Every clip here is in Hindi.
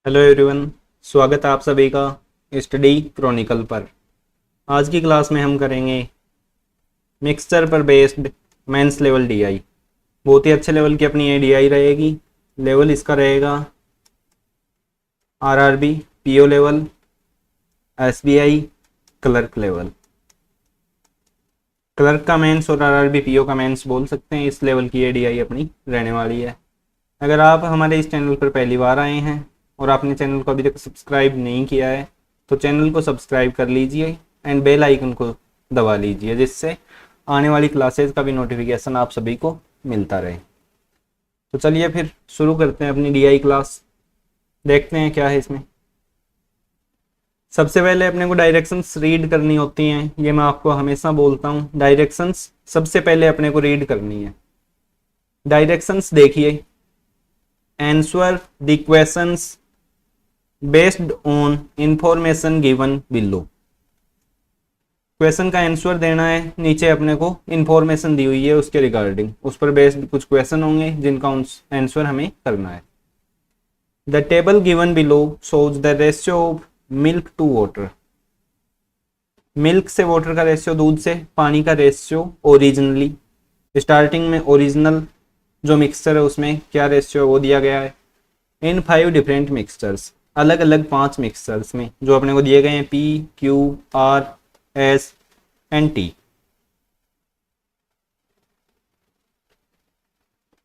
हेलो एवरीवन, स्वागत है आप सभी का स्टडी क्रॉनिकल पर। आज की क्लास में हम करेंगे मिक्सचर पर बेस्ड मेंस लेवल डीआई। बहुत ही अच्छे लेवल की अपनी ये डीआई रहेगी। लेवल इसका रहेगा RRB, PO level, SBI, clerk level. Clerk का मेंस और आरआरबी पीओ का मेंस बोल सकते हैं। इस लेवल की ये डीआई अपनी रहने वाली है। अगर आप हमारे इस चैनल पर पहली बार आए हैं और आपने चैनल को अभी तक सब्सक्राइब नहीं किया है तो चैनल को सब्सक्राइब कर लीजिए एंड बेल आइकन को दबा लीजिए, जिससे आने वाली क्लासेस का भी नोटिफिकेशन आप सभी को मिलता रहे। तो चलिए फिर शुरू करते हैं अपनी डीआई क्लास। देखते हैं क्या है इसमें। सबसे पहले अपने को डायरेक्शंस रीड करनी होती हैं। ये मैं आपको हमेशा बोलता हूँ, डायरेक्शंस सबसे पहले अपने को रीड करनी है। डायरेक्शंस देखिए, answer the questions based on information given below. Question का आंसर देना है, नीचे अपने को इंफॉर्मेशन दी हुई है उसके रिगार्डिंग, उस पर बेस्ड कुछ क्वेश्चन होंगे जिनका आंसर हमें करना है। The table given below shows the ratio of milk to water. Milk से वाटर का रेशियो, दूध से पानी का रेशियो ओरिजिनली, स्टार्टिंग में ओरिजिनल जो मिक्सचर है उसमें क्या रेशियो है वो दिया गया है। इन 5 डिफरेंट मिक्सचर्स, अलग अलग 5 मिक्सचर्स में जो अपने को दिए गए हैं, P, Q, R, S and T.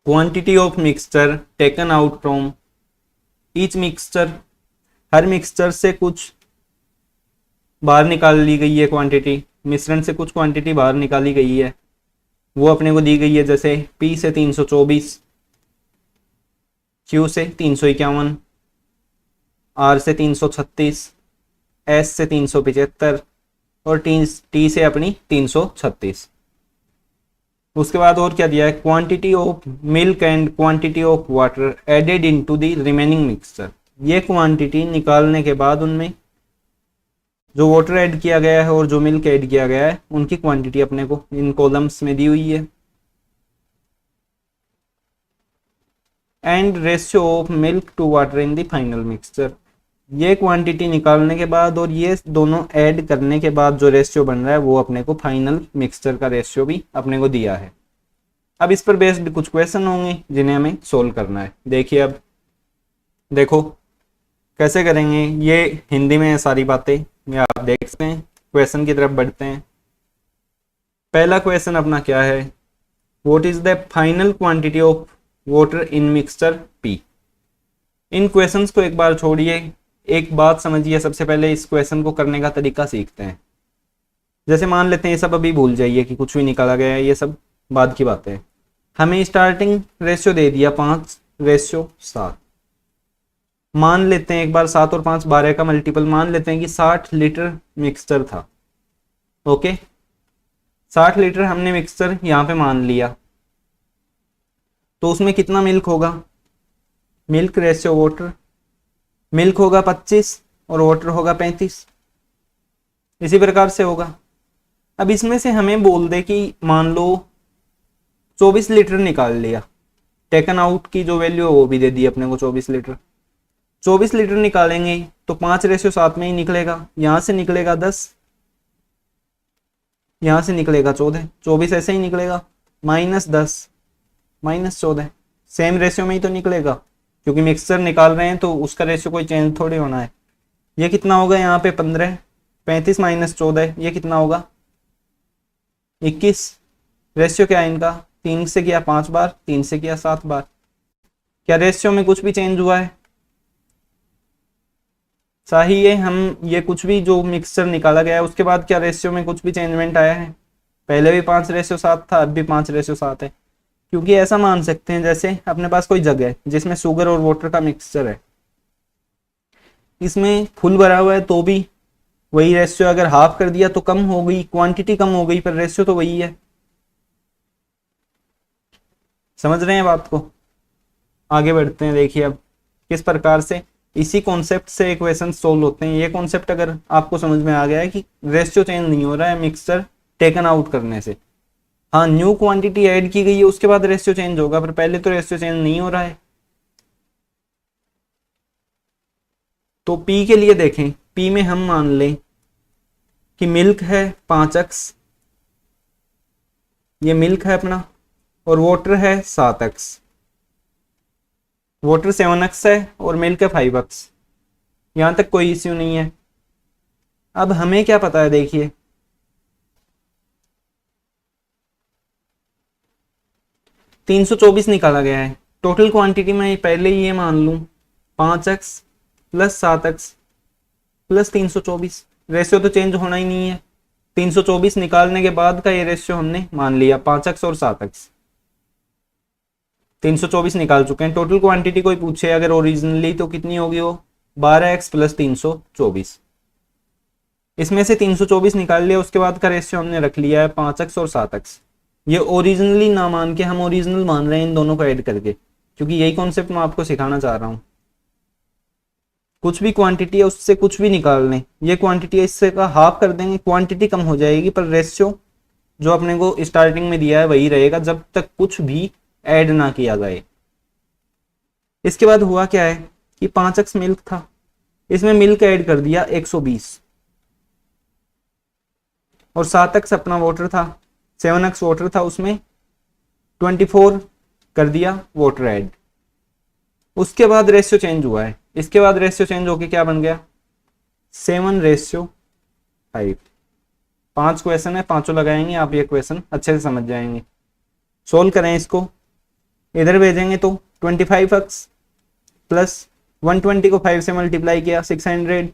Quantity of mixture taken out from each mixture. हर मिक्सचर से कुछ बाहर निकाल ली गई है क्वांटिटी, मिश्रण से कुछ क्वांटिटी बाहर निकाली गई है, वो अपने को दी गई है। जैसे P से 324, Q से 351, R से 336, S से 375 और T से अपनी 336। उसके बाद और क्या दिया है, quantity of milk and quantity of water added into the remaining mixture. ये क्वांटिटी निकालने के बाद उनमें जो वाटर ऐड किया गया है और जो मिल्क ऐड किया गया है उनकी क्वांटिटी अपने को इन कॉलम्स में दी हुई है। And ratio of milk to water in the final mixture. ये क्वांटिटी निकालने के बाद और ये दोनों ऐड करने के बाद जो रेशियो बन रहा है वो अपने को फाइनल मिक्सचर का रेशियो भी अपने को दिया है। अब इस पर बेस्ड कुछ क्वेश्चन होंगे जिन्हें हमें सोल्व करना है। देखिए, अब देखो कैसे करेंगे। ये हिंदी में है सारी बातें, ये आप देख सकते हैं। क्वेश्चन की तरफ बढ़ते हैं। पहला क्वेश्चन अपना क्या है, what is the final quantity of water in mixture P. In questions को एक बार छोड़िए, एक बात समझिए। सबसे पहले इस क्वेश्चन को करने का तरीका सीखते हैं। जैसे मान लेते हैं, ये सब अभी भूल जाइए कि कुछ भी निकाला गया है, ये सब बाद की बात है। हमें स्टार्टिंग रेशियो दे दिया 5:7। मान लेते हैं एक बार 7 और 5 12 का मल्टीपल, मान लेते हैं कि 60 लीटर मिक्सचर था। ओके, 60 लीटर हमने मिक्सचर यहाँ पे मान लिया, तो उसमें कितना मिल्क होगा, मिल्क रेशियो वाटर, मिल्क होगा 25 और वाटर होगा 35। इसी प्रकार से होगा। अब इसमें से हमें बोल दे कि मान लो 24 लीटर निकाल लिया, टेकन आउट की जो वैल्यू है वो भी दे दी अपने को 24 लीटर। 24 लीटर निकालेंगे तो 5:7 में ही निकलेगा। यहां से निकलेगा 10, यहां से निकलेगा 14, 24 ऐसे ही निकलेगा, -10 -14 सेम रेशियो में ही तो निकलेगा, क्योंकि मिक्सचर निकाल रहे हैं तो उसका रेशियो कोई चेंज थोड़ी होना है। ये कितना होगा यहाँ पे 15, 35 -14 ये कितना होगा 21। रेशियो क्या है इनका, 3 से किया 5 बार, 3 से किया 7 बार। क्या रेशियो में कुछ भी चेंज हुआ है, चाहिए हम ये कुछ भी जो मिक्सचर निकाला गया है उसके बाद क्या रेशियो में कुछ भी चेंजमेंट आया है। पहले भी 5:7 था, अब भी 5:7 है। क्योंकि ऐसा मान सकते हैं जैसे अपने पास कोई जगह है जिसमें शुगर और वाटर का मिक्सचर है, इसमें फुल भरा हुआ है तो भी वही रेशियो, अगर हाफ कर दिया तो कम हो गई, क्वांटिटी कम हो गई पर रेशियो तो वही है। समझ रहे हैं बात को। आगे बढ़ते हैं। देखिए अब किस प्रकार से इसी कॉन्सेप्ट से इक्वेशन सोल्व होते हैं। ये कॉन्सेप्ट अगर आपको समझ में आ गया है कि रेशियो चेंज नहीं हो रहा है मिक्सचर टेकन आउट करने से, हाँ न्यू क्वांटिटी ऐड की गई है उसके बाद रेशियो चेंज होगा, पर पहले तो रेशियो चेंज नहीं हो रहा है। तो P के लिए देखें, P में हम मान लें कि मिल्क है 5x, ये मिल्क है अपना, और वाटर है 7x, वाटर 7x है और मिल्क है 5x। यहां तक कोई इश्यू नहीं है। अब हमें क्या पता है, देखिए 324 निकाला गया है। टोटल क्वांटिटी में पहले ये मान लूं 5x plus 7x plus 324, ratio तो चेंज होना ही नहीं है। 324 निकालने के बाद का ये रेशियो हमने मान लिया 5x और 7x। 324 निकाल चुके हैं। टोटल क्वांटिटी कोई पूछे अगर ओरिजिनली तो कितनी होगी वो 12x प्लस 324। इसमें से 324 निकाल लिया, उसके बाद का रेशियो हमने रख लिया है 5x और 7x। ये ओरिजिनली ना मान के हम ओरिजिनल मान रहे हैं इन दोनों को ऐड करके, क्योंकि यही कॉन्सेप्ट मैं आपको सिखाना चाह रहा हूं। कुछ भी क्वांटिटी है उससे कुछ भी निकाल लें, ये क्वांटिटी है इससे का हाफ कर देंगे, क्वांटिटी कम हो जाएगी पर रेशियो जो अपने को स्टार्टिंग में दिया है वही रहेगा जब तक कुछ भी ऐड ना किया जाए। इसके बाद हुआ क्या है कि 5x मिल्क था, इसमें मिल्क ऐड कर दिया 120, और 7x अपना वाटर था, 7x वाटर था, उसमें 24 कर दिया वाटर ऐड। उसके बाद रेशियो चेंज हुआ है। इसके बाद रेशियो चेंज होके क्या बन गया 7:5। 5 क्वेश्चन है, पांचों लगाएंगे, आप ये क्वेश्चन अच्छे से समझ जाएंगे। सोल्व करें इसको, इधर भेजेंगे तो 25x प्लस 120 को 5 से मल्टीप्लाई किया 600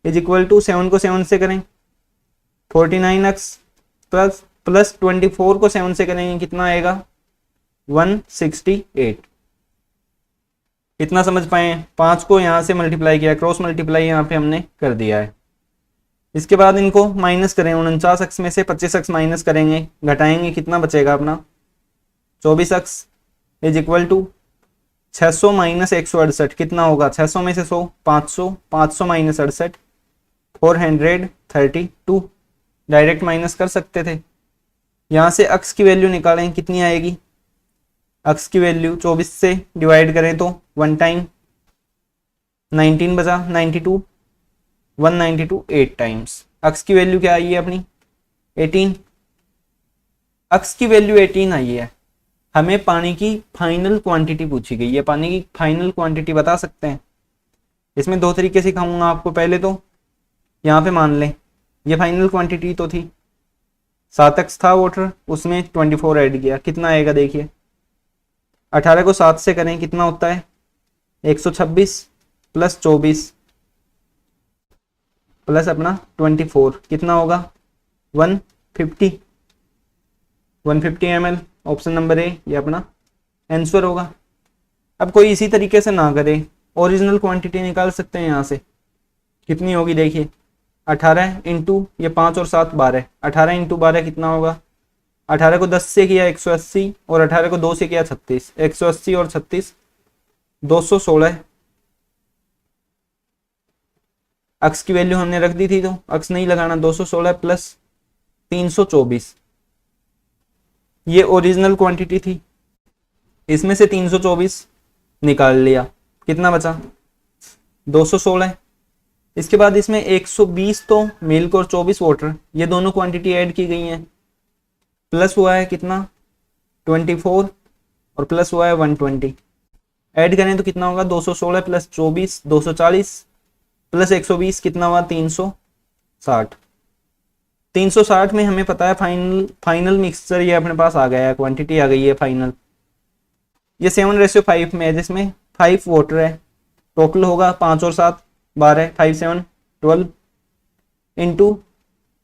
इज इक्वल टू 7 को 7 से करें 49x प्लस 24 को 7 से करेंगे कितना आएगा 168। इतना समझ पाए। 5 को यहाँ से मल्टीप्लाई किया, क्रॉस मल्टीप्लाई यहाँ पे हमने कर दिया है। इसके बाद इनको माइनस करें, 49x में से 25x माइनस करेंगे, घटाएंगे, कितना बचेगा अपना 24x is equal to 600 minus 168 कितना होगा 600 में से 100 500, 500 माइनस 68 432। डायरेक्ट माइनस कर सकते थे। यहाँ से x की वैल्यू निकालें, कितनी आएगी, x की वैल्यू 24 से डिवाइड करें तो 1 टाइम 19 बचा 92, 192 8 टाइम्स। x की वैल्यू क्या आई है अपनी 18, x की वैल्यू 18 आई है। हमें पानी की फाइनल क्वांटिटी पूछी गई है, पानी की फाइनल क्वांटिटी बता सकते हैं। इसमें दो तरीके सिखाऊंगा आपको। पहले तो यहाँ पे मान लें ये फाइनल क्वांटिटी तो थी, 7x था वाटर, उसमें 24 ऐड किया, कितना आएगा देखिए 18 को 7 से करें कितना होता है 126 प्लस 24 प्लस अपना 24 कितना होगा 150 ml। ऑप्शन नंबर ए ये अपना आंसर होगा। अब कोई इसी तरीके से ना करे, ओरिजिनल क्वांटिटी निकाल सकते हैं। यहाँ से कितनी होगी देखिए 18 इंटू ये 5 और 7 12, 18 इंटू 12 कितना होगा 18 को 10 से किया 180 और 18 को 2 से किया 36, 180 और 36 216। x की वैल्यू हमने रख दी थी तो x नहीं लगाना, 216 प्लस 324 ये ओरिजिनल क्वांटिटी थी। इसमें से 324 निकाल लिया, कितना बचा 216। इसके बाद इसमें 120 तो मिल्क और 24 वाटर, ये दोनों क्वांटिटी ऐड की गई हैं। प्लस हुआ है कितना 24 और प्लस हुआ है 120। ऐड करें तो कितना होगा 216 प्लस 24 240 प्लस 120 कितना हुआ 360। 360 में हमें पता है फाइनल मिक्सचर ये अपने पास आ गया है, क्वांटिटी आ गई है फाइनल। ये 7:5 में है जिसमें 5 वाटर है। टोटल होगा 5 और 7 12, 5 7 12 इंटू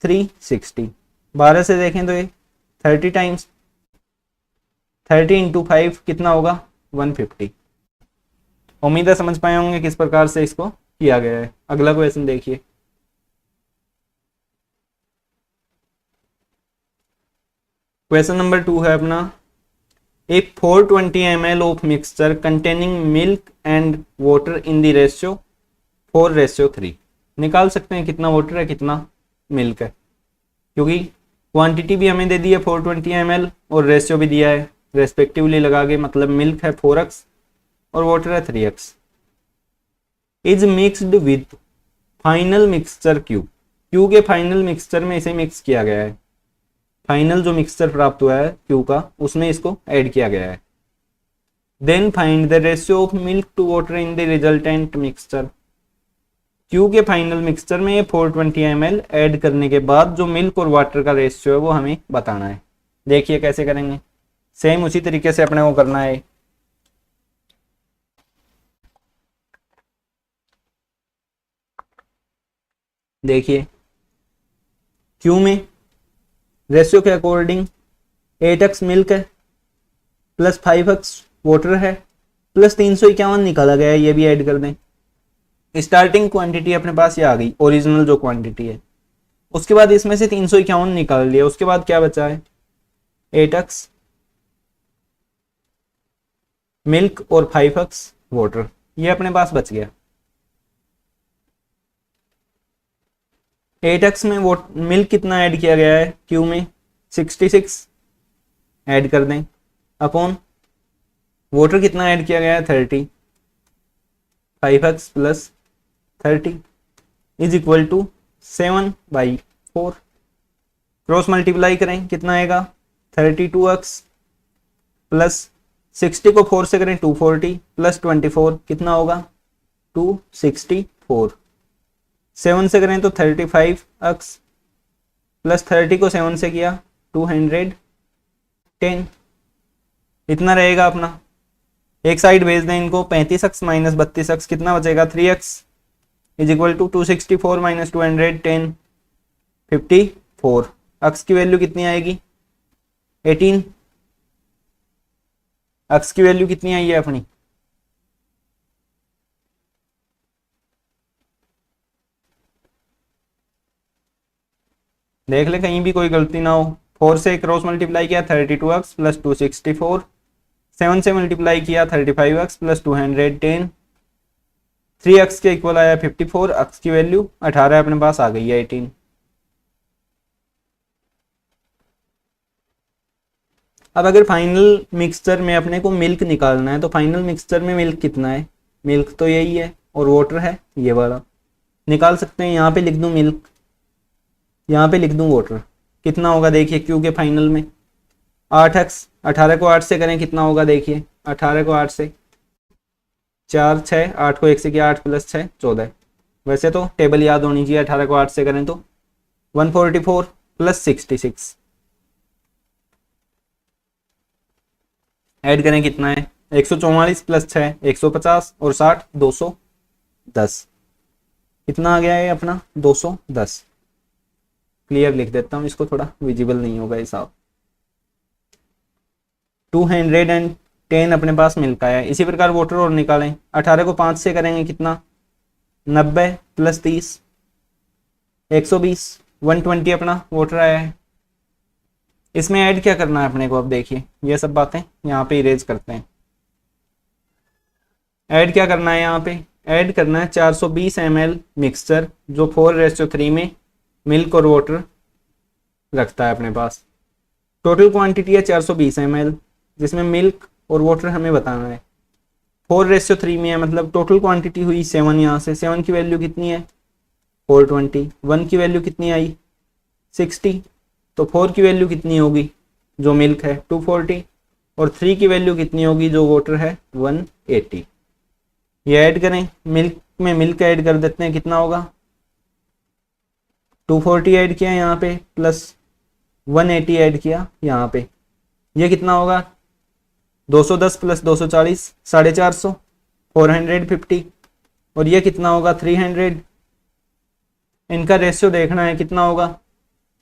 360। 12 से देखें तो ये 30 टाइम्स, 30 इंटू 5 कितना होगा 150। उम्मीद है समझ पाए होंगे किस प्रकार से इसको किया गया है। अगला क्वेश्चन देखिए। क्वेश्चन नंबर 2 है अपना, ए 420 ml of mixture containing milk and water in the ratio 4:3। निकाल सकते हैं कितना वाटर है कितना मिल्क है, क्योंकि क्वांटिटी भी हमें दे दी है 420 ml और रेशियो भी दिया है रेस्पेक्टिवली लगा के, मतलब मिल्क है 4x और वाटर है 3x। Is mixed with final mixture Q, Q के फाइनल मिक्सचर में इसे मिक्स किया गया है, फाइनल जो मिक्सचर प्राप्त हुआ है क्यू का उसमें इसको ऐड किया गया है। Then find the ratio of milk to water in the resultant mixture, Q के फाइनल मिक्सचर में ये 420 ml ऐड करने के बाद जो मिल्क और वाटर का रेशियो है वो हमें बताना है। देखिए कैसे करेंगे, सेम उसी तरीके से अपने को करना है। देखिए क्यू में रेशियो के अकॉर्डिंग 8x मिल्क है प्लस 5x वाटर है प्लस 351 निकाला गया है, ये भी ऐड कर दें। स्टार्टिंग क्वांटिटी अपने पास ये आ गई, ओरिजिनल जो क्वांटिटी है। उसके बाद इसमें से 351 निकाल लिया, उसके बाद क्या बचा है 8x मिल्क और 5x वाटर, ये अपने पास बच गया। 8x में वो मिल्क कितना ऐड किया गया है क्यू में 66 ऐड कर दें, अपॉन वाटर कितना ऐड किया गया है 30, 5x plus 30 is equal to 7/4। Cross multiply करें कितना आएगा 32x प्लस 60 को 4 से करें 240 प्लस 24 कितना होगा 264, 7 से करें तो 35x प्लस 30 को 7 से किया 210, इतना रहेगा अपना। एक साइड भेज दें इनको, 35x माइनस 32x कितना बचेगा 3x is equal to 264 minus 210 54। x की वैल्यू कितनी आएगी 18, x की वैल्यू कितनी आई है अपनी देख ले कहीं भी कोई गलती ना हो। 4 से क्रॉस मल्टीप्लाई किया 32x प्लस 264, 7 से मल्टीप्लाई किया 35x प्लस 210, 3x के इक्वल आया 54, x की वैल्यू 18 अपने पास आ गई है 18। अब अगर फाइनल मिक्सचर में अपने को मिल्क निकालना है तो फाइनल मिक्सचर में मिल्क कितना है, मिल्क तो यही है और वाटर है ये वाला, निकाल सकते हैं। यहाँ पे लिख दूं मिल्क, यहाँ पे लिख दूं वाटर, कितना होगा देखिए क्यू के फाइनल में 8x, 18 को 8 से करें कितना होगा देखिए, 18 को 8 से 4 6, 8 को 1 से किया 8 प्लस 6 14। वैसे तो टेबल याद होनी चाहिए, 18 को 8 से करें तो 144 प्लस 66 ऐड करें कितना है 144 प्लस 6 150 और 60 210, कितना आ गया है अपना 210। क्लियर लिख देता हूं इसको, थोड़ा विजिबल नहीं होगा हिसाब। 210 अपने पास मिलता है। इसी प्रकार वाटर और निकालें, 18 को 5 से करेंगे कितना 90 प्लस 30 120, 120 अपना वाटर आया है। इसमें ऐड क्या करना है अपने को, अब देखिए ये सब बातें यहाँ पे इरेज करते हैं। ऐड क्या करना है यहाँ पे, ऐड करना है 420 ml मिक्सचर जो 4:3 में मिल्क और वाटर रखता है अपने पास। टोटल क्वांटिटी है 420 ml जिसमें मिल्क और वाटर हमें बताना है। 4:3 में है मतलब टोटल क्वांटिटी हुई 7, यहाँ से 7 की वैल्यू कितनी है 420, 1 की वैल्यू कितनी आई 60, तो 4 की वैल्यू कितनी होगी जो मिल्क है 240 और 3 की वैल्यू कितनी होगी जो वाटर है 180। ये ऐड करें, मिल्क में मिल्क ऐड कर देते हैं, कितना होगा 240 ऐड किया यहाँ पे प्लस 180 ऐड किया यहाँ पे, ये कितना होगा 210 प्लस 240 450 450 और ये कितना होगा 300। इनका रेशियो देखना है कितना होगा,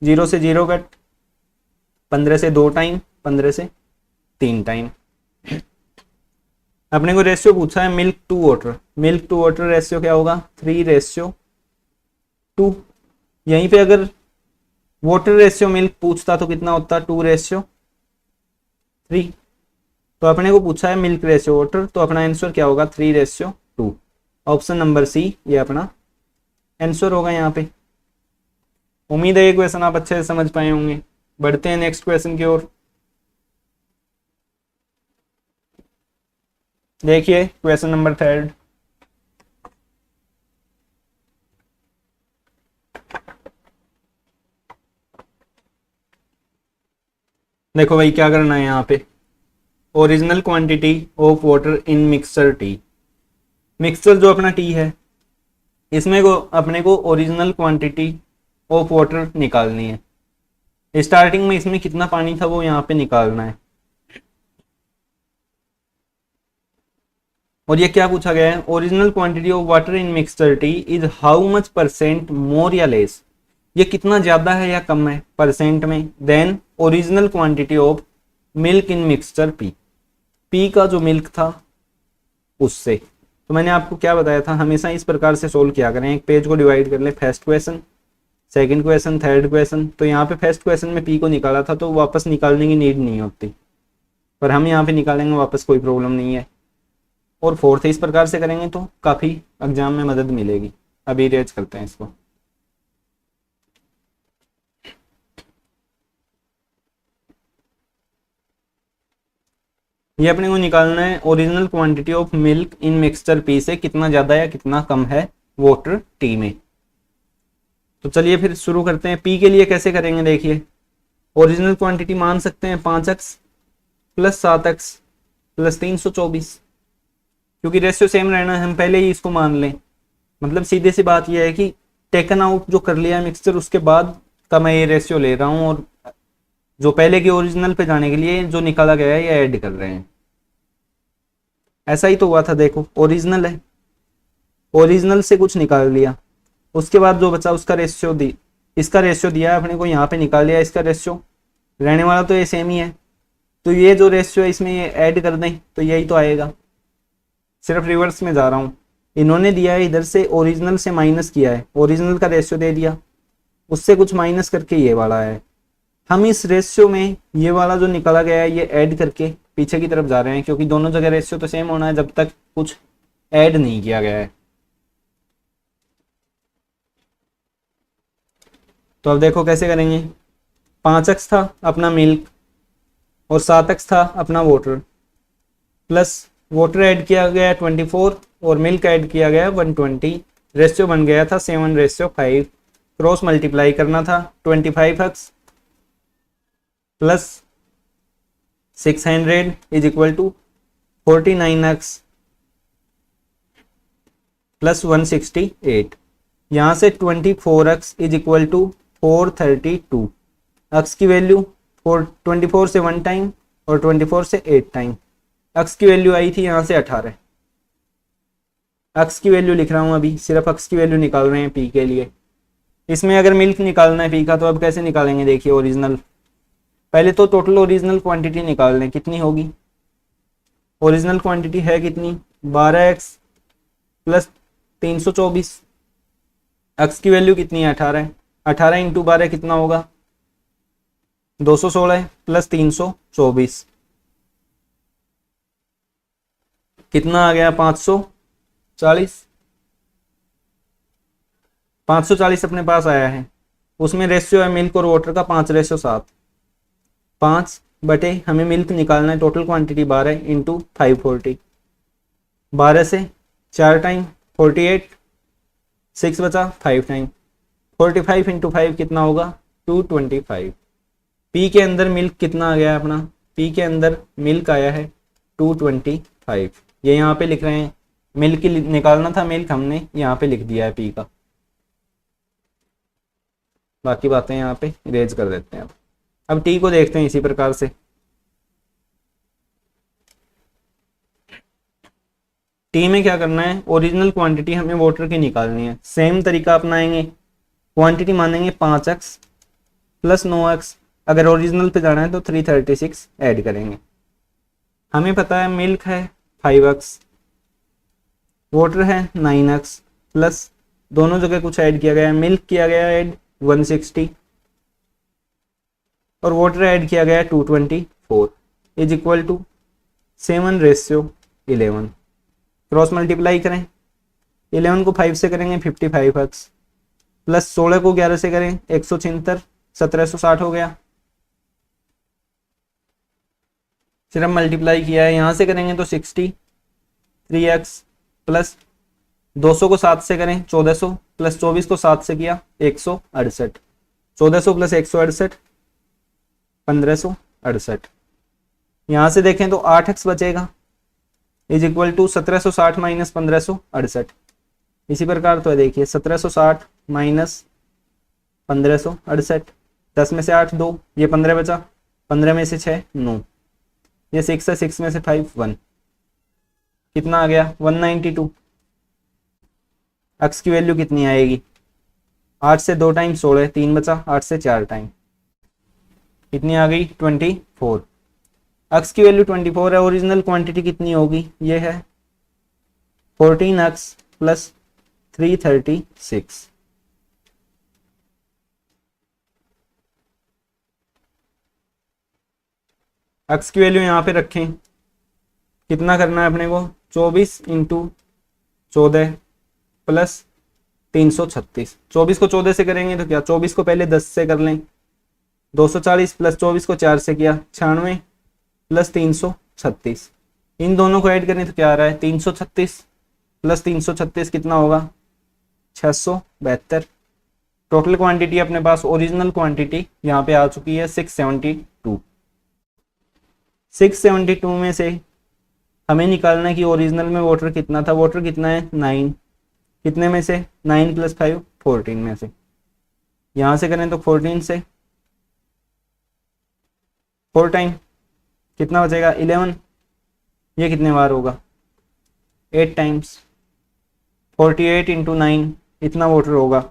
0 से 0 कट, 15 से 2 टाइम, 15 से 3 टाइम। अपने को रेशियो पूछा है milk to water, milk to water ratio क्या होगा 3:2। यहीं पे अगर वाटर रेशियो मिल्क पूछता तो कितना होता 2:3। तो अपने को पूछा है मिल्क रेशियो वाटर, तो अपना आंसर क्या होगा 3:2। ऑप्शन नंबर सी ये अपना आंसर होगा यहाँ पे। उम्मीद है ये क्वेश्चन आप अच्छे से समझ पाए होंगे। बढ़ते हैं नेक्स्ट क्वेश्चन की ओर। देखिए क्वेश्चन नंबर 3। देखो भाई क्या करना है यहाँ पे, original quantity of water in mixture T. Mixture जो अपना टी है इसमें को अपने को ओरिजिनल क्वांटिटी ऑफ वाटर निकालनी है। स्टार्टिंग में इसमें कितना पानी था वो यहाँ पे निकालना है। और ये क्या पूछा गया है, original quantity of water in mixture T is how much percent more या लेस, ये कितना ज्यादा है या कम है परसेंट में, then original quantity of milk in mixture P, P का जो मिल्क था उससे। तो मैंने आपको क्या बताया था, हमेशा इस प्रकार से सोल्व किया करें, एक पेज को डिवाइड कर ले, first question, second question, third question. तो यहाँ पे फर्स्ट क्वेश्चन में पी को निकाला था तो वापस निकालने की नीड नहीं होती, पर हम यहाँ पे निकालेंगे वापस, कोई प्रॉब्लम नहीं है। और फोर्थ इस प्रकार से करेंगे तो काफ़ी एग्जाम में मदद मिलेगी। अभी रेज करते हैं इसको। ये अपने को निकालना है original quantity of milk in mixture P से कितना ज़्यादा या कितना कम है वाटर टी में। तो चलिए फिर शुरू करते हैं। पी के लिए कैसे करेंगे, देखिए ओरिजिनल क्वांटिटी मान सकते हैं 5x प्लस 7x प्लस 324, क्योंकि रेशियो सेम रहना है, हम पहले ही इसको मान लें। मतलब सीधे सी बात यह है कि टेकन आउट जो कर लिया है मिक्सचर उसके बाद का मैं ये रेशियो ले रहा हूँ, और जो पहले के ओरिजिनल पे जाने के लिए जो निकाला गया है ये ऐड कर रहे हैं। ऐसा ही तो हुआ था, देखो ओरिजिनल है, ओरिजिनल से कुछ निकाल लिया, उसके बाद जो बचा उसका रेशियो दी, इसका रेशियो दिया है अपने को, यहाँ पे निकाल लिया, इसका रेशियो रहने वाला तो ये सेम ही है, तो ये जो रेशियो है इसमें ये ऐड कर दें तो यही तो आएगा। सिर्फ रिवर्स में जा रहा हूँ, इन्होंने दिया है इधर से ओरिजिनल से माइनस किया है, ओरिजिनल का रेशियो दे दिया, उससे कुछ माइनस करके ये वाला है। हम इस रेशियो में ये वाला जो निकाला गया है ये ऐड करके पीछे की तरफ जा रहे हैं, क्योंकि दोनों जगह रेशियो तो सेम होना है जब तक कुछ ऐड नहीं किया गया है। तो अब देखो कैसे करेंगे, 5x था अपना मिल्क और 7x था अपना वाटर, प्लस वाटर ऐड किया गया 24 और मिल्क ऐड किया गया 120, रेशियो बन गया था 7:5। क्रॉस मल्टीप्लाई करना था 25x plus 600 is equal to 49x plus 168। यहाँ से 24x is equal to 432, x की वैल्यू 24 से 1 टाइम और 24 से 8 टाइम, x की वैल्यू आई थी यहाँ से 18, x की वैल्यू लिख रहा हूँ अभी, सिर्फ x की वैल्यू निकाल रहे हैं पी के लिए। इसमें अगर मिल्क निकालना है पी का तो अब कैसे निकालेंगे, देखिए ओरिजिनल, पहले तो टोटल ओरिजिनल क्वांटिटी निकाल लें कितनी होगी। ओरिजिनल क्वांटिटी है कितनी, 12x प्लस 324, x की वैल्यू कितनी है 18, 18 इंटू 12 कितना होगा 216 प्लस 324 कितना आ गया 540, 540 अपने पास आया है। उसमें रेशियो है मिल्क और वाटर का 5:7, 5 बटे हमें मिल्क निकालना है, टोटल क्वांटिटी 12 इंटू 540, 12 से 4 टाइम 48, 6 बचा 5 टाइम, 45 इंटू 5 कितना होगा 225। पी के अंदर मिल्क कितना आ गया अपना, पी के अंदर मिल्क आया है 225, ये यहाँ पे लिख रहे हैं, मिल्क निकालना था, मिल्क हमने यहाँ पे लिख दिया है पी का, बाकी बातें यहाँ पे इरेज कर देते हैं। अब टी को देखते हैं इसी प्रकार से। टी में क्या करना है, ओरिजिनल क्वांटिटी हमें वाटर की निकालनी है, सेम तरीका अपनाएंगे, क्वांटिटी मानेंगे 5x प्लस 9x, अगर ओरिजिनल पे जाना है तो 336 ऐड करेंगे। हमें पता है मिल्क है 5x, वाटर है 9x, प्लस दोनों जगह कुछ ऐड किया गया है, मिल्क किया गया ऐड 160 और वाटर ऐड किया गया 224 is equal to 7:11। Cross multiply करें, 11 को 5 से करेंगे 55x, प्लस 16 को 11 से करें 176, 1760 हो गया। सिर्फ मल्टीप्लाई किया है, यहाँ से करेंगे तो 63x, प्लस 200 को 7 से करें 1400, प्लस 24 को 7 से किया 168, 1400 प्लस 168 1500, 68। यहाँ से देखें तो 8x बचेगा इज इक्वल टू 1760 माइनस 1568। इसी प्रकार तो देखिए 1760 माइनस 1568, 10 में से 8 2, ये 15 बचा, 15 में से 6 9, ये 6 है, 6 में से 5 1, कितना आ गया 192। x की वैल्यू कितनी आएगी, 8 से 2 टाइम 16, 3 बचा, 8 से 4 टाइम कितनी आ गई 24। x की वैल्यू 24 है, ओरिजिनल क्वांटिटी कितनी होगी, ये है 14x प्लस 336। x की वैल्यू यहाँ पे रखें, कितना करना है अपने को 24 इंटू 14 प्लस 336। 24 को 14 से करेंगे तो क्या, 24 को पहले 10 से कर लें, 240 प्लस 24 को 4 से किया 96 प्लस 336, इन दोनों को ऐड करें तो क्या आ रहा है 336 प्लस 336 कितना होगा 672। टोटल क्वांटिटी अपने पास ओरिजिनल क्वांटिटी यहाँ पे आ चुकी है 672। 672 में से हमें निकालना है कि ओरिजिनल में वाटर कितना था, वाटर कितना है 9, कितने में से 9 प्लस 5 14 में से, यहाँ से करें तो 14 से 4 टाइम कितना बचेगा 11, ये कितने बार होगा 8 टाइम्स, 48 इंटू 9 इतना वाटर होगा,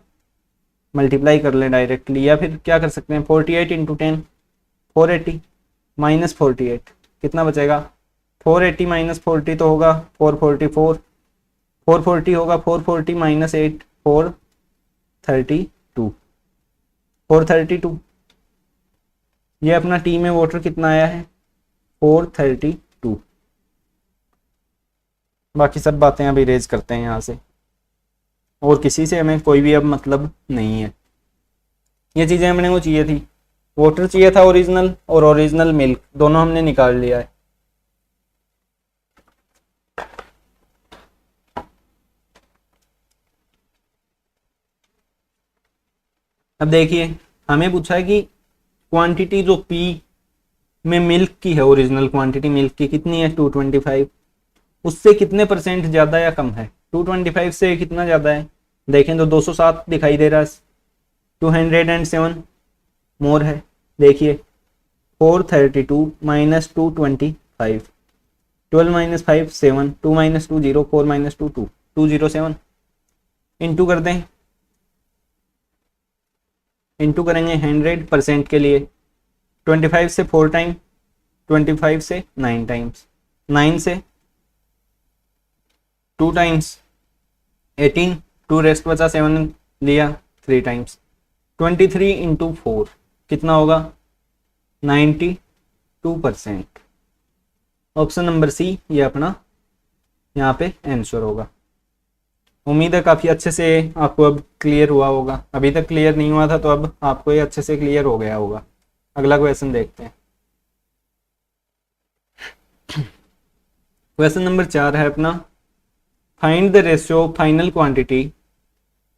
मल्टीप्लाई कर लें डायरेक्टली, या फिर क्या कर सकते हैं 48 इंटू 10 480 माइनस 48 कितना बचेगा 480 माइनस 40 तो होगा 444, 440 होगा 440 माइनस 8 432, 432। ये अपना टी में वाटर कितना आया है 432। बाकी सब बातें अभी रेज करते हैं यहाँ से, और किसी से हमें कोई भी अब मतलब नहीं है। ये चीज़ें हमने को चाहिए थी, वाटर चाहिए था ओरिजिनल, और ओरिजिनल मिल्क दोनों हमने निकाल लिया है। अब देखिए हमें पूछा है कि क्वांटिटी जो पी में मिल्क की है, ओरिजिनल क्वांटिटी मिल्क की कितनी है 225, उससे कितने परसेंट ज़्यादा या कम है। 225 से कितना ज़्यादा है, देखें तो 207 दिखाई दे रहा है, 207 मोर है। देखिए 432 minus 225, 12 minus 5 7, 2 minus 2 0, 4 minus 2 2, 207 into कर दें, इंटू करेंगे 100% के लिए, 25 से 4 टाइम, 25 से 9 टाइम्स, 9 से 2 टाइम्स 18, 2 रेस्ट बचा 7 लिया 3 टाइम्स, 23 इंटू 4 कितना होगा 92%। ऑप्शन नंबर सी ये अपना यहाँ पे आंसर होगा। उम्मीद है काफ़ी अच्छे से आपको अब क्लियर हुआ होगा, अभी तक क्लियर नहीं हुआ था तो अब आपको ये अच्छे से क्लियर हो गया होगा। अगला क्वेश्चन देखते हैं। क्वेश्चन नंबर 4 है अपना, find the ratio of final quantity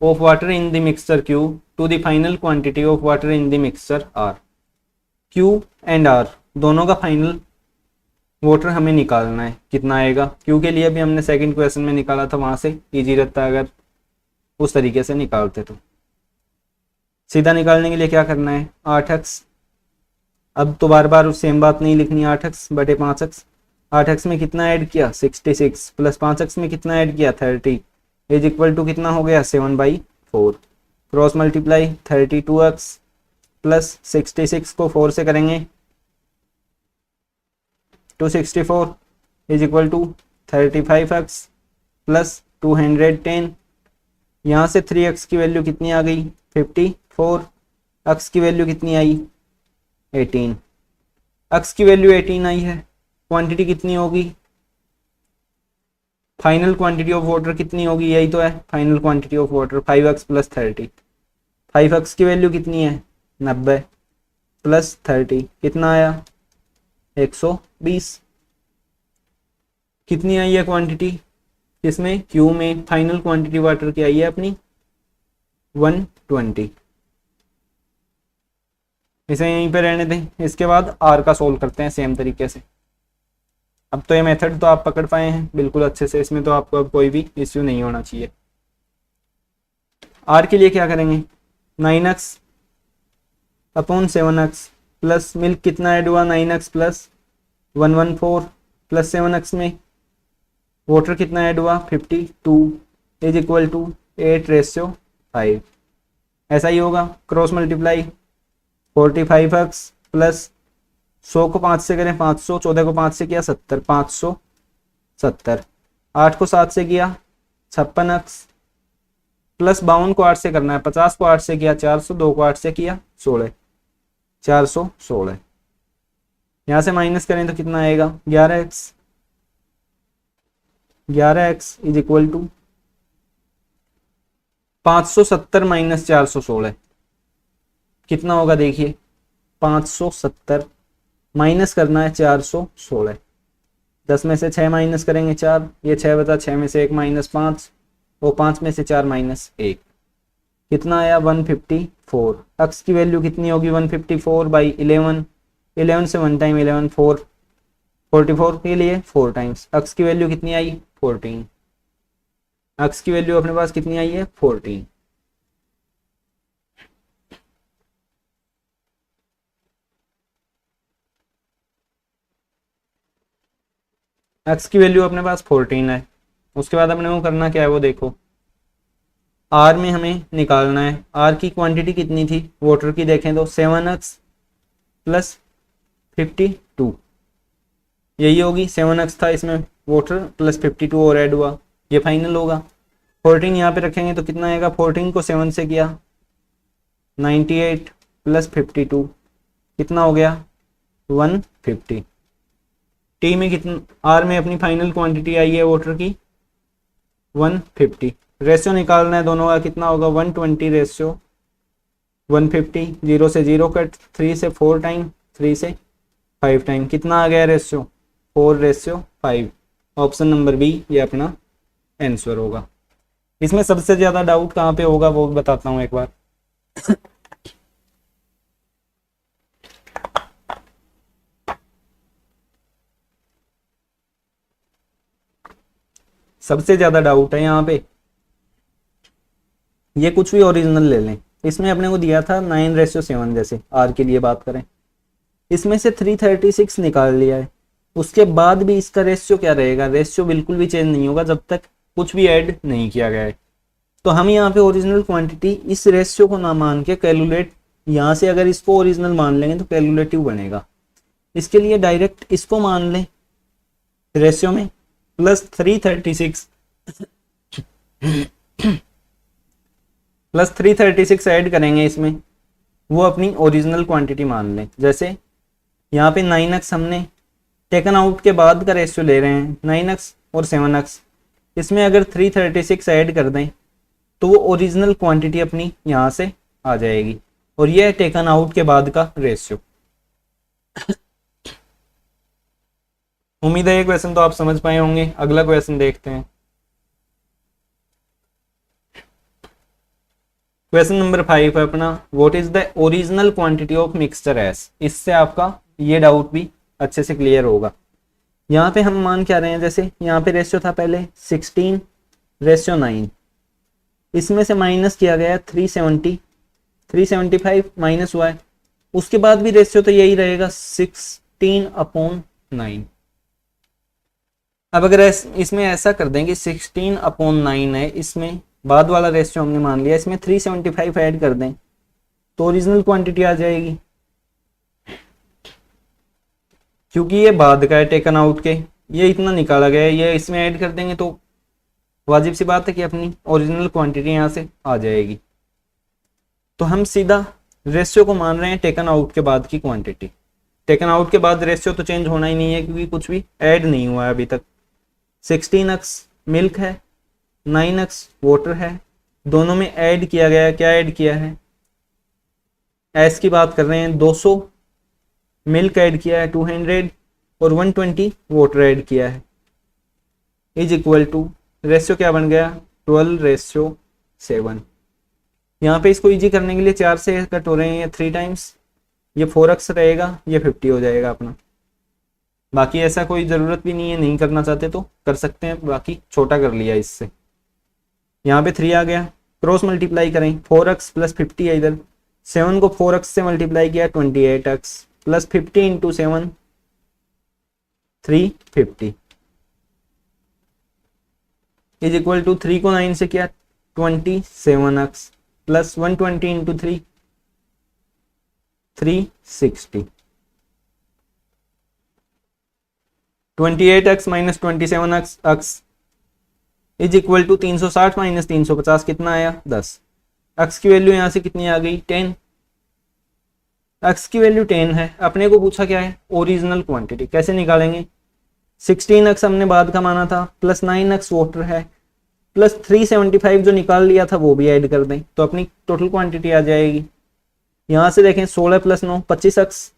of water in the mixture Q to the final quantity of water in the mixture R। Q and R दोनों का फाइनल वाटर हमें निकालना है, कितना आएगा। Q के लिए भी हमने सेकंड क्वेश्चन में निकाला था, वहां से इजी रहता अगर उस तरीके से निकालते तो। सीधा निकालने के लिए क्या करना है 8x, अब तो बार बार सेम बात नहीं लिखनी, 8x बटे 5x, 8x में कितना ऐड किया 66 प्लस 5x में कितना ऐड किया 30 इज इक्वल टू कितना हो गया 7/4, क्रॉस मल्टीप्लाई 32x प्लस 66 को 4 से करेंगे 264 is equal to 35x plus 210, यहाँ से 3x की वैल्यू कितनी आ गई 54, x की वैल्यू कितनी आई 18, x की वैल्यू 18 आई है। क्वांटिटी कितनी होगी, फाइनल क्वांटिटी ऑफ वाटर कितनी होगी, यही तो है final quantity of water 5x plus 30, 5x की वैल्यू कितनी है 90 प्लस 30 कितना आया 120। कितनी आई है क्वांटिटी, किसमें Q में, फाइनल क्वांटिटी वाटर की आई है अपनी 120। इसे यहीं पे रहने दें। इसके बाद आर का सोल्व करते हैं सेम तरीके से। अब तो ये मेथड तो आप पकड़ पाए हैं बिल्कुल अच्छे से, इसमें तो आपको अब कोई भी इश्यू नहीं होना चाहिए। आर के लिए क्या करेंगे, 9x upon 7x plus milk कितना ऐड हुआ 9x प्लस 114 प्लस 7x में वाटर कितना ऐड हुआ 52 इज इक्वल टू 8:5। ऐसा ही होगा क्रॉस मल्टीप्लाई 45x प्लस 100 को 5 से करें 500, 14 को 5 से किया 70, 570, 8 को 7 से किया 56x प्लस 52 को 8 से करना है, 50 को 8 से किया 400, 2 को 8 से किया 16, 416। यहाँ से माइनस करें तो कितना आएगा 11x, 11x is equal to 570 minus 416 कितना होगा देखिए 570 माइनस करना है 416, 10 में से 6 माइनस करेंगे 4, ये 6 बता 6 में से 1 माइनस 5 और 5 में से 4 माइनस 1 कितना आया 154। x की वैल्यू कितनी होगी 154 बाई 11, 11 से 1 टाइम 11 4, 44 के लिए 4 टाइम्स x की वैल्यू कितनी आई 14, x की वैल्यू अपने पास कितनी आई है 14। x की वैल्यू अपने पास 14 है। उसके बाद अपने को करना क्या है वो देखो, r में हमें निकालना है r की क्वांटिटी कितनी थी वाटर की, देखें तो 7x प्लस 52 यही होगी, 7x था इसमें वाटर प्लस 52 और ऐड हुआ, ये फाइनल होगा। 14 यहाँ पे रखेंगे तो कितना आएगा, 14 को 7 से किया 98 प्लस 52 कितना हो गया 150। टी में कितना, आर में अपनी फाइनल क्वांटिटी आई है वाटर की 150। रेशियो निकालना है दोनों का, कितना होगा 120 रेशियो 150, 0 से 0 कट, 3 से 4 टाइम, 3 से 5 टाइम, कितना आ गया रेशियो 4:5। ऑप्शन नंबर बी ये अपना आंसर होगा। इसमें सबसे ज़्यादा डाउट कहाँ पे होगा वो बताता हूँ एक बार। सबसे ज़्यादा डाउट है यहाँ पे, ये कुछ भी ओरिजिनल ले लें, इसमें अपने को दिया था 9:7, जैसे आर के लिए बात करें, इसमें से 336 निकाल लिया है, उसके बाद भी इसका रेशियो क्या रहेगा, रेशियो बिल्कुल भी चेंज नहीं होगा जब तक कुछ भी ऐड नहीं किया गया है। तो हम यहाँ पे ओरिजिनल क्वांटिटी इस रेशियो को ना मान के कैलकुलेट, यहाँ से अगर इसको ओरिजिनल मान लेंगे तो कैलकुलेटिव बनेगा, इसके लिए डायरेक्ट इसको मान लें रेशियो में प्लस 336 प्लस 336 ऐड करेंगे इसमें, वो अपनी ओरिजिनल क्वांटिटी मान लें। जैसे यहाँ पे 9x हमने टेकन आउट के बाद का रेशियो ले रहे हैं 9x और 7x, इसमें अगर 336 ऐड कर दें तो वो ओरिजिनल क्वांटिटी अपनी यहाँ से आ जाएगी, और ये है टेकन आउट के बाद का रेशियो। उम्मीद है ये क्वेश्चन तो आप समझ पाए होंगे। अगला क्वेश्चन देखते हैं, क्वेश्चन नंबर 5 है अपना, what is the original quantity of mixture S. इससे आपका ये डाउट भी अच्छे से क्लियर होगा। यहाँ पे हम मान क्या रहे हैं, जैसे यहाँ पे रेशियो था पहले 16:9, इसमें से माइनस किया गया 375 माइनस हुआ है, उसके बाद भी रेशियो तो यही रहेगा 16/9। अब अगर इसमें ऐसा कर दें कि 16/9 है, इसमें बाद वाला रेशियो हमने मान लिया, इसमें 375 ऐड कर दें तो ओरिजिनल क्वांटिटी आ जाएगी, क्योंकि ये बाद का है टेकन आउट के, ये इतना निकाला गया है, ये इसमें ऐड कर देंगे तो वाजिब सी बात है कि अपनी ओरिजिनल क्वांटिटी यहाँ से आ जाएगी। तो हम सीधा रेशियो को मान रहे हैं टेकन आउट के बाद की क्वांटिटी। टेकन आउट के बाद रेशियो तो चेंज होना ही नहीं है, क्योंकि कुछ भी ऐड नहीं हुआ है अभी तक। 16x मिल्क है, 9x वाटर है, दोनों में ऐड किया गया है, क्या ऐड किया है, एस की बात कर रहे हैं, 200 मिल्क ऐड किया है, 200 और 120 वाटर ऐड किया है, इज इक्वल टू रेशियो क्या बन गया 12:7। यहाँ पे इसको इजी करने के लिए 4 से कट हो रहे हैं 3 टाइम्स, ये 4x रहेगा, ये 50 हो जाएगा अपना। बाकी ऐसा कोई ज़रूरत भी नहीं है, नहीं करना चाहते तो कर सकते हैं, बाकी छोटा कर लिया इससे। यहाँ पे 3 आ गया, क्रॉस मल्टीप्लाई करें, 4x प्लस 50 है इधर, 7 को 4x से मल्टीप्लाई किया 28x plus 50 into 7 350 is equal to 3 को 9 से किया 27x plus 120 into 3 360 28x minus 27x is equal to 360 minus 350 कितना आया 10। x की वैल्यू यहां से कितनी आ गई 10। x की वैल्यू 10 है, अपने को पूछा क्या है ओरिजिनल क्वांटिटी, कैसे निकालेंगे। 16x हमने बाद का माना था, प्लस 9x वोटर है, प्लस 375 जो निकाल लिया था वो भी ऐड कर दें तो अपनी टोटल क्वांटिटी आ जाएगी। यहां से देखें 16 प्लस 9 25x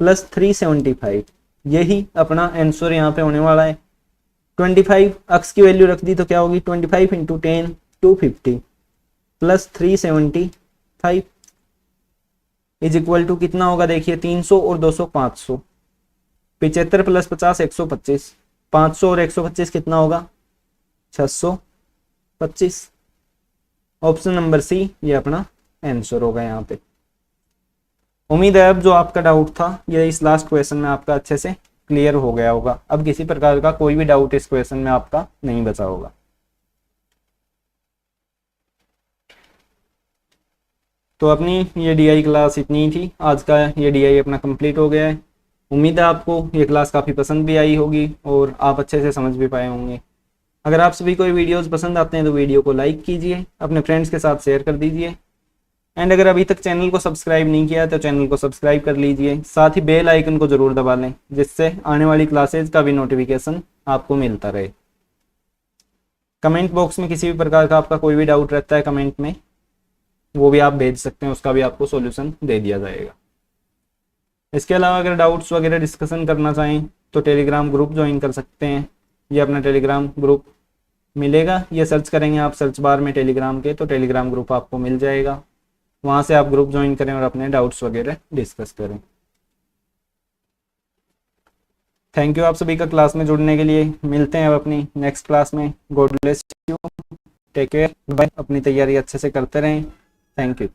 प्लस 375, यही अपना आंसर यहाँ पे होने वाला है। 25 x की वैल्यू रख दी तो क्या होगी 25 into 10 250 plus 375 is equal to कितना होगा देखिए 300 और 200 500, 75 प्लस 50 125, 500 और 125 कितना होगा 625। ऑप्शन नंबर सी ये अपना आंसर होगा यहाँ पे। उम्मीद है अब जो आपका डाउट था ये इस लास्ट क्वेश्चन में आपका अच्छे से क्लियर हो गया होगा। अब किसी प्रकार का कोई भी डाउट इस क्वेश्चन में आपका नहीं बचा होगा। तो अपनी ये डीआई क्लास इतनी ही थी, आज का ये डीआई अपना कंप्लीट हो गया है। उम्मीद है आपको ये क्लास काफ़ी पसंद भी आई होगी और आप अच्छे से समझ भी पाए होंगे। अगर आप सभी को वीडियोस पसंद आते हैं तो वीडियो को लाइक कीजिए, अपने फ्रेंड्स के साथ शेयर कर दीजिए, एंड अगर अभी तक चैनल को सब्सक्राइब नहीं किया तो चैनल को सब्सक्राइब कर लीजिए, साथ ही बेल आइकन को ज़रूर दबा लें जिससे आने वाली क्लासेज का भी नोटिफिकेशन आपको मिलता रहे। कमेंट बॉक्स में किसी भी प्रकार का आपका कोई भी डाउट रहता है कमेंट में, वो भी आप भेज सकते हैं, उसका भी आपको सॉल्यूशन दे दिया जाएगा। इसके अलावा अगर डाउट्स वगैरह डिस्कशन करना चाहें तो टेलीग्राम ग्रुप ज्वाइन कर सकते हैं। ये अपना टेलीग्राम ग्रुप मिलेगा, ये सर्च करेंगे आप सर्च बार में टेलीग्राम के तो टेलीग्राम ग्रुप आपको मिल जाएगा, वहाँ से आप ग्रुप ज्वाइन करें और अपने डाउट्स वगैरह डिस्कस करें। थैंक यू आप सभी का क्लास में जुड़ने के लिए। मिलते हैं अब अपनी नेक्स्ट क्लास में। God bless you, take care, bye. अपनी तैयारी अच्छे से करते रहें। Thank you.